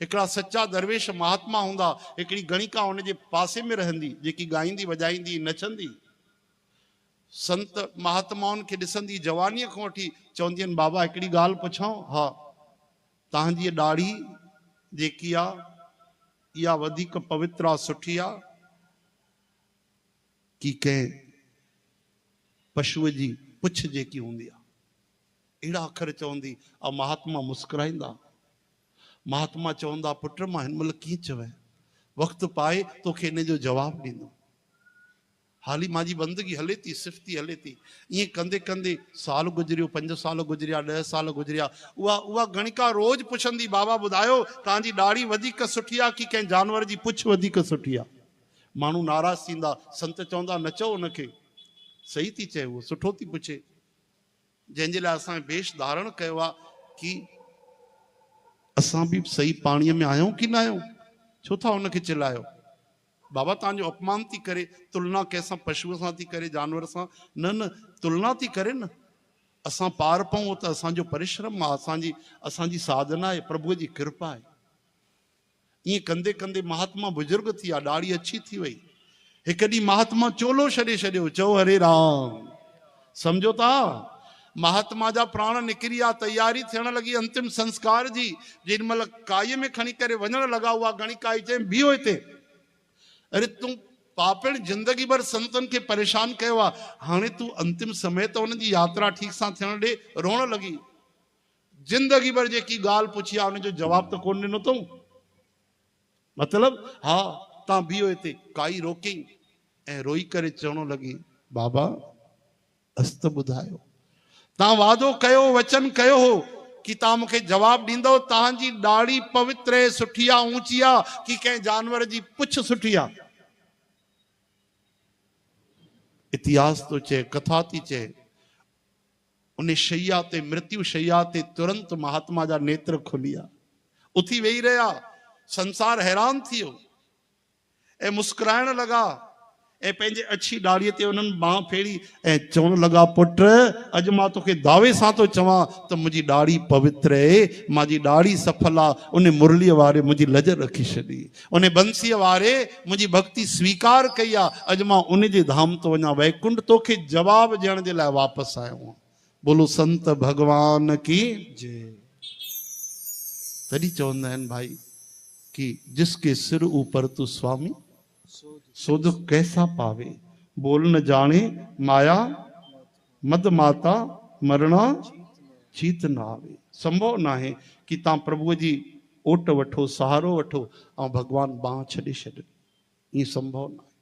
हिकिड़ा सच्चा दरवेश महात्मा हूंदा, हिकिड़ी गणिका उन जे पासे में रहंदी जेकी ॻाईंदी वॼाईंदी नचंदी। संत महात्माउनि खे ॾिसंदी जवानीअ खां वठी चवंदी आहिनि बाबा हिकिड़ी ॻाल्हि पुछां? हा, तव्हांजी ॾाढ़ी जेकी आहे इहा वधीक पवित्र आहे, सुठी आहे कि कंहिं पशुअ जी पुछ जेकी हूंदी आहे? अहिड़ा अखर चवंदी ऐं महात्मा मुस्कुराईंदा। महात्मा चवंदा पुट मां हिन महिल कीअं चवे, वक़्तु पाए तोखे इन जो जवाबु ॾींदो। हाली मुंहिंजी बंदगी हले थी, सिफ़ती हले थी। ईअं कंदे कंदे साल गुज़रियो, 5 साल गुज़रिया, 10 साल गुज़रिया। उहा गणिका रोज़ पुछंदी बाबा ॿुधायो तव्हांजी ॾाढ़ी वधीक सुठी आहे कि कंहिं जानवर जी पुछ वधीक सुठी आहे? माण्हू नाराज़ थींदा। संत चवंदा न चओ उनखे, सही थी चए, उहो सुठो थी पुछे। जंहिंजे लाइ असां वेश धारण कयो आहे कि असां बि सही पाणीअ में आहियूं कि न आहियूं। छो था उनखे चिल्लायो? बाबा तव्हांजो अपमान थी करे, तुलना कंहिंसां पशुअ सां थी करे, जानवर सां? न, तुलना थी करे न। असां पार पऊं त असांजो परिश्रम आहे, असांजी साधना आहे, प्रभुअ जी कृपा आहे। ईअं कंदे कंदे महात्मा बुजुर्ग थी विया, ॾाढ़ी अच्छी थी वई। हिकु ॾींहुं महात्मा चोलो छॾे छॾियो, चओ हरे राम। सम्झो था, महात्मा जा प्राण निकिरी विया, तैयारी थियण लॻी अंतिम संस्कार जी। जेॾी महिल काईअ में खणी करे वञण लॻा, उहा गणिका चई बीहो हिते। अरे तूं पापण जिंदगी भर संतन खे परेशान कयो आहे, हाणे तूं अंतिम समय त उन्हनि जी यात्रा ठीक सां थियण ॾे। रोअण लॻी। जिंदगी भर जेकी ॻाल्हि पुछी आहे उनजो जवाबु त कोन ॾिनो अथऊं। मतलब हा तव्हां बीहो हिते। काई रोकई ऐं रोई करे चवण लॻी बाबा अस्त ॿुधायो, तव्हां वादो कयो, वचन कयो हो कि तव्हां मूंखे जवाबु ॾींदव। तव्हांजी ॾाढ़ी पवित्र आहे, सुठी आहे, ऊंची आहे कि कंहिं जानवर जी पुछ सुठी आहे? इतिहास तो चए, कथा थी चए, उन शैया ते, मृत्यु शैया ते तुरंत महात्मा जा नेत्र खुलिया, उथी वेही रहिया। संसार हैरान थी वियो ऐं मुस्कुराइण लॻा ऐं पंहिंजे अछी ॾाढ़ीअ ते उन्हनि बांह फेरी ऐं चवण लॻा पुट अॼु मां तोखे दावे सां थो चवां त मुंहिंजी ॾाढ़ी पवित्र आहे, मुंहिंजी ॾाढ़ी सफल आहे। उन मुरलीअ वारे मुंहिंजी लज रखी छॾी, उन बंसीअ वारे मुंहिंजी भक्ति स्वीकार कई आहे। अॼु मां उन जे धाम थो वञा, वैकुंठ तोखे जवाबु ॾियण जे लाइ वापसि आयो आहियां। बोलो संत भगवान की जय। तॾहिं चवंदा आहिनि भाई कि जिसके सिर ऊपर तू स्वामी सो दुख कैसा पावे, बोल न जाने माया मद माता मरणा चीत न आवे। संभव ना है कि तव्हां प्रभुअ जी ओट वठो, सहारो वठो ऐं भगवान बांह छॾे छॾे। ईअं संभव न आहे।